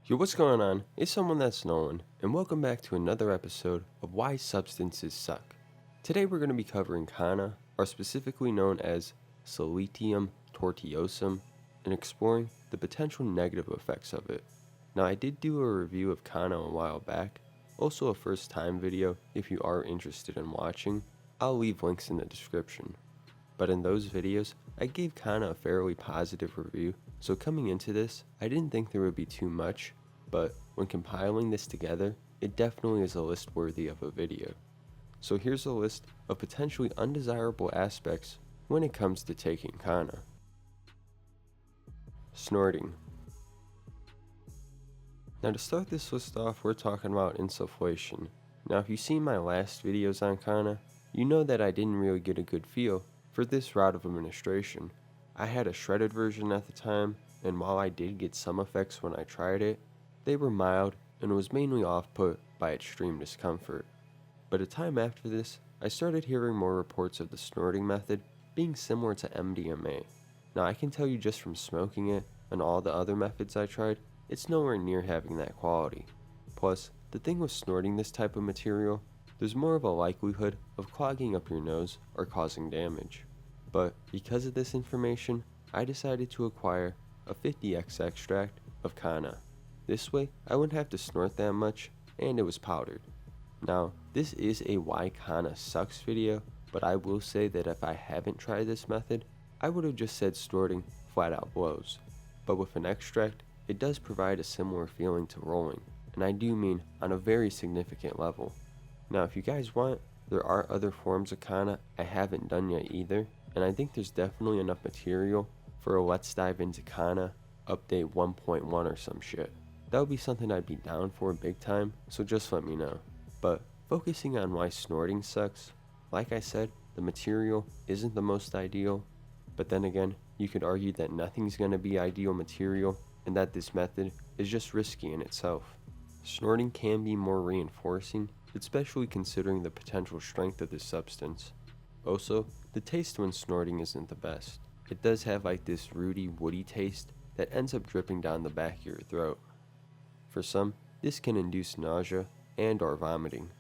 Yo, what's going on? It's someone that's known, and welcome back to another episode of Why Substances Suck. Today we're going to be covering Kanna, or specifically known as Sceletium Tortuosum, and exploring the potential negative effects of it. Now, I did do a review of Kanna a while back, also a first time video if you are interested in watching. I'll leave links in the description. But in those videos, I gave Kanna a fairly positive review, so coming into this, I didn't think there would be too much, but when compiling this together, it definitely is a list worthy of a video. So here's a list of potentially undesirable aspects when it comes to taking Kanna. Snorting. Now to start this list off, we're talking about insufflation. Now if you've seen my last videos on Kanna, you know that I didn't really get a good feel for this route of administration. I had a shredded version at the time, and while I did get some effects when I tried it, they were mild and was mainly off-put by extreme discomfort. But a time after this, I started hearing more reports of the snorting method being similar to MDMA. Now I can tell you just from smoking it and all the other methods I tried, it's nowhere near having that quality. Plus, the thing with snorting this type of material, there's more of a likelihood of clogging up your nose or causing damage. But because of this information, I decided to acquire a 50x extract of Kanna. This way, I wouldn't have to snort that much, and it was powdered. Now, this is a why Kanna sucks video, but I will say that if I haven't tried this method, I would have just said snorting flat out blows. But with an extract, it does provide a similar feeling to rolling, and I do mean on a very significant level. Now if you guys want, there are other forms of Kanna I haven't done yet either, and I think there's definitely enough material for a Let's Dive into Kanna update 1.1 or some shit. That would be something I'd be down for big time, so just let me know. But focusing on why snorting sucks, like I said, the material isn't the most ideal, but then again, you could argue that nothing's gonna be ideal material and that this method is just risky in itself. Snorting can be more reinforcing, especially considering the potential strength of this substance. Also, the taste when snorting isn't the best. It does have like this rooty, woody taste that ends up dripping down the back of your throat. For some, this can induce nausea and or vomiting.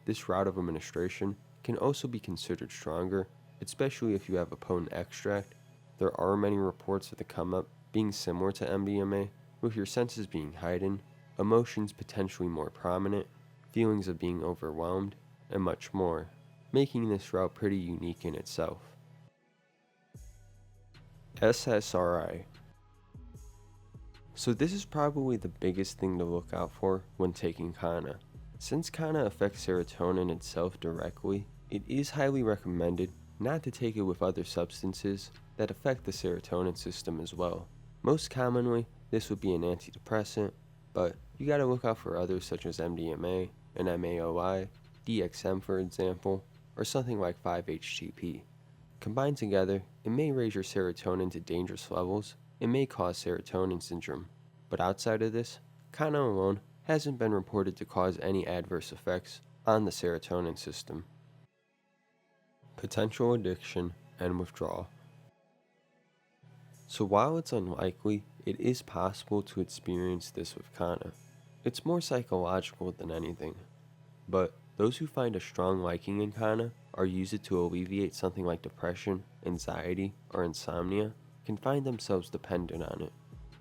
This route of administration can also be considered stronger, especially if you have a potent extract. There are many reports of the come up being similar to MDMA, with your senses being heightened, emotions potentially more prominent, feelings of being overwhelmed, and much more, making this route pretty unique in itself. SSRI. So this is probably the biggest thing to look out for when taking Kanna. Since Kanna affects serotonin itself directly, it is highly recommended not to take it with other substances that affect the serotonin system as well. Most commonly, this would be an antidepressant, but you gotta look out for others such as MDMA, an MAOI, DXM for example, or something like 5-HTP. Combined together, it may raise your serotonin to dangerous levels and may cause serotonin syndrome. But outside of this, Kanna alone hasn't been reported to cause any adverse effects on the serotonin system. Potential addiction and withdrawal. So while it's unlikely, it is possible to experience this with Kanna. It's more psychological than anything. But those who find a strong liking in Kanna or use it to alleviate something like depression, anxiety, or insomnia can find themselves dependent on it.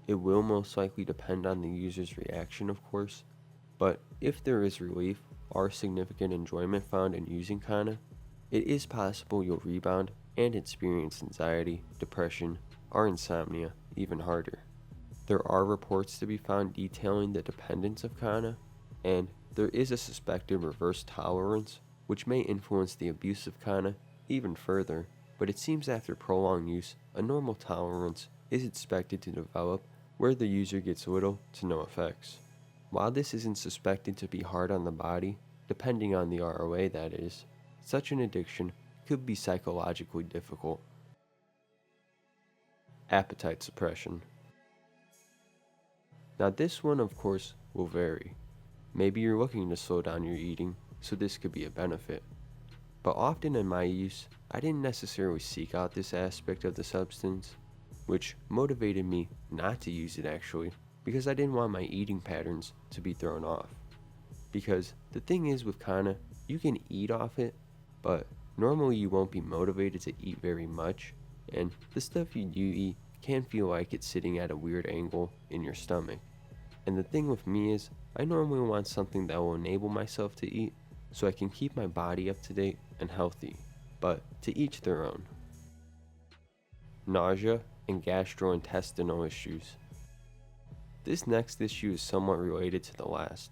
It will most likely depend on the user's reaction, of course, but if there is relief or significant enjoyment found in using Kanna, it is possible you'll rebound and experience anxiety, depression, or insomnia even harder. There are reports to be found detailing the dependence of Kanna, and there is a suspected reverse tolerance which may influence the abuse of Kanna even further, but it seems after prolonged use, a normal tolerance is expected to develop where the user gets little to no effects. While this isn't suspected to be hard on the body, depending on the ROA that is, such an addiction could be psychologically difficult. Appetite suppression. Now this one of course will vary. Maybe you're looking to slow down your eating, so this could be a benefit. But often in my use, I didn't necessarily seek out this aspect of the substance, which motivated me not to use it actually, because I didn't want my eating patterns to be thrown off. Because the thing is with Kanna, you can eat off it, but normally you won't be motivated to eat very much, and the stuff you do eat can feel like it's sitting at a weird angle in your stomach. And the thing with me is, I normally want something that will enable myself to eat so I can keep my body up to date and healthy, but to each their own. Nausea and gastrointestinal issues. This next issue is somewhat related to the last.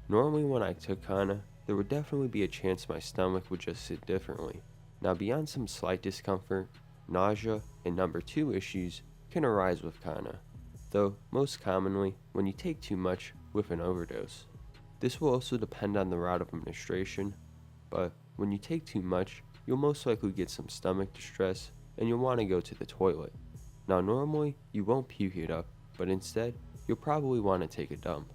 Normally when I took Kanna, there would definitely be a chance my stomach would just sit differently. Now beyond some slight discomfort, nausea and number 2 issues can arise with Kanna, though most commonly when you take too much with an overdose. This will also depend on the route of administration, but when you take too much, you'll most likely get some stomach distress and you'll want to go to the toilet. Now normally you won't puke it up, but instead you'll probably want to take a dump.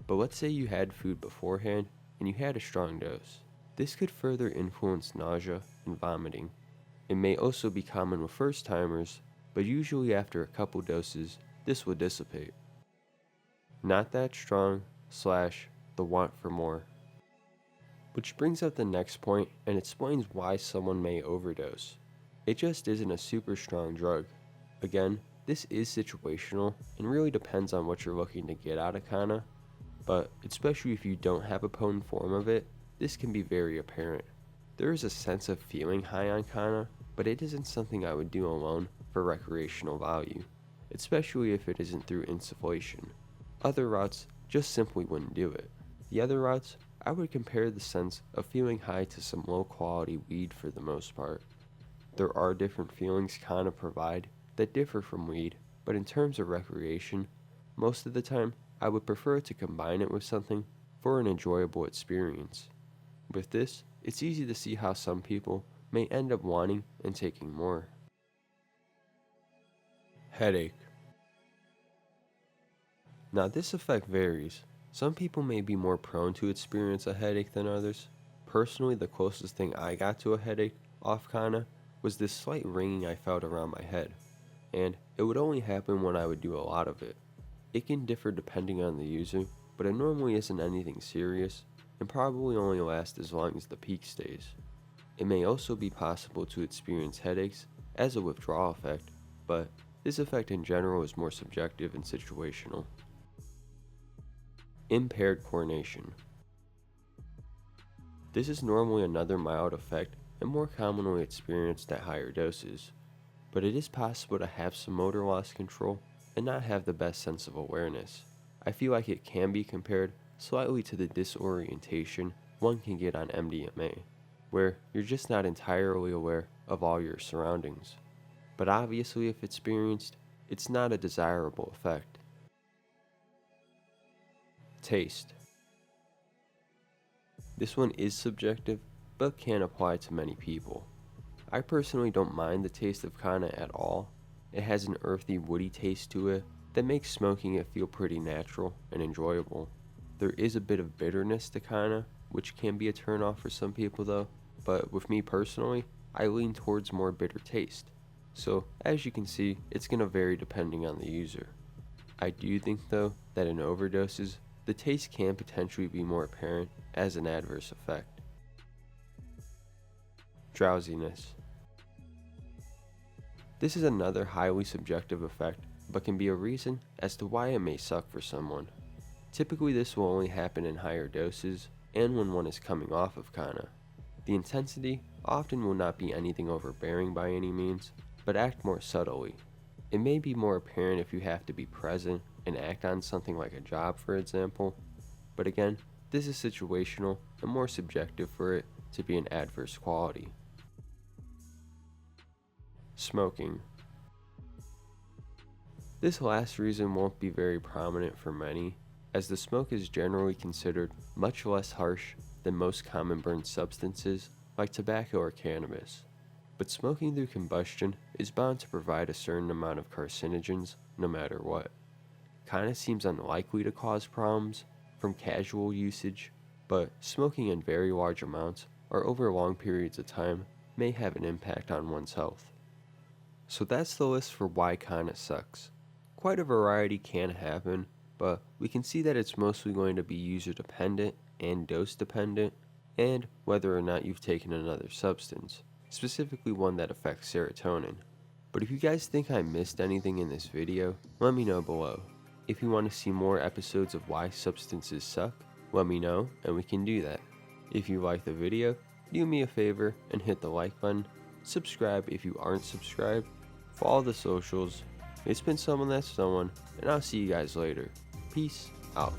But let's say you had food beforehand and you had a strong dose. This could further influence nausea and vomiting. It may also be common with first timers, but usually after a couple doses, this will dissipate. Not that strong / the want for more. Which brings up the next point and explains why someone may overdose. It just isn't a super strong drug. Again, this is situational and really depends on what you're looking to get out of Kanna, but especially if you don't have a potent form of it, this can be very apparent. There is a sense of feeling high on Kanna, but it isn't something I would do alone for recreational value, especially if it isn't through insufflation. Other routes just simply wouldn't do it. The other routes, I would compare the sense of feeling high to some low quality weed for the most part. There are different feelings Kanna provide that differ from weed, but in terms of recreation, most of the time I would prefer to combine it with something for an enjoyable experience. With this, it's easy to see how some people may end up wanting and taking more. Headache. Now this effect varies. Some people may be more prone to experience a headache than others. Personally, the closest thing I got to a headache off Kanna was this slight ringing I felt around my head, and it would only happen when I would do a lot of it. It can differ depending on the user, but it normally isn't anything serious and probably only lasts as long as the peak stays. It may also be possible to experience headaches as a withdrawal effect, but this effect in general is more subjective and situational. Impaired coordination. This is normally another mild effect and more commonly experienced at higher doses, but it is possible to have some motor loss control and not have the best sense of awareness. I feel like it can be compared slightly to the disorientation one can get on MDMA, where you're just not entirely aware of all your surroundings. But obviously if experienced, it's not a desirable effect. Taste. This one is subjective, but can apply to many people. I personally don't mind the taste of Kanna at all. It has an earthy, woody taste to it that makes smoking it feel pretty natural and enjoyable. There is a bit of bitterness to Kanna, which can be a turnoff for some people though, but with me personally, I lean towards more bitter taste. So, as you can see, it's going to vary depending on the user. I do think though that in overdoses, the taste can potentially be more apparent as an adverse effect. Drowsiness. This is another highly subjective effect, but can be a reason as to why it may suck for someone. Typically this will only happen in higher doses and when one is coming off of Kanna. The intensity often will not be anything overbearing by any means, but act more subtly. It may be more apparent if you have to be present and act on something like a job, for example, but again, this is situational and more subjective for it to be an adverse quality. Smoking. This last reason won't be very prominent for many, as the smoke is generally considered much less harsh than most common burned substances like tobacco or cannabis. But smoking through combustion is bound to provide a certain amount of carcinogens no matter what. Kanna seems unlikely to cause problems from casual usage, but smoking in very large amounts or over long periods of time may have an impact on one's health. So that's the list for why Kanna sucks. Quite a variety can happen, but we can see that it's mostly going to be user dependent and dose dependent, and whether or not you've taken another substance, specifically one that affects serotonin. But if you guys think I missed anything in this video, let me know below. If you want to see more episodes of why substances suck, let me know and we can do that. If you liked the video, do me a favor and hit the like button, subscribe if you aren't subscribed, follow the socials. It's been someone that's someone, and I'll see you guys later. Peace out.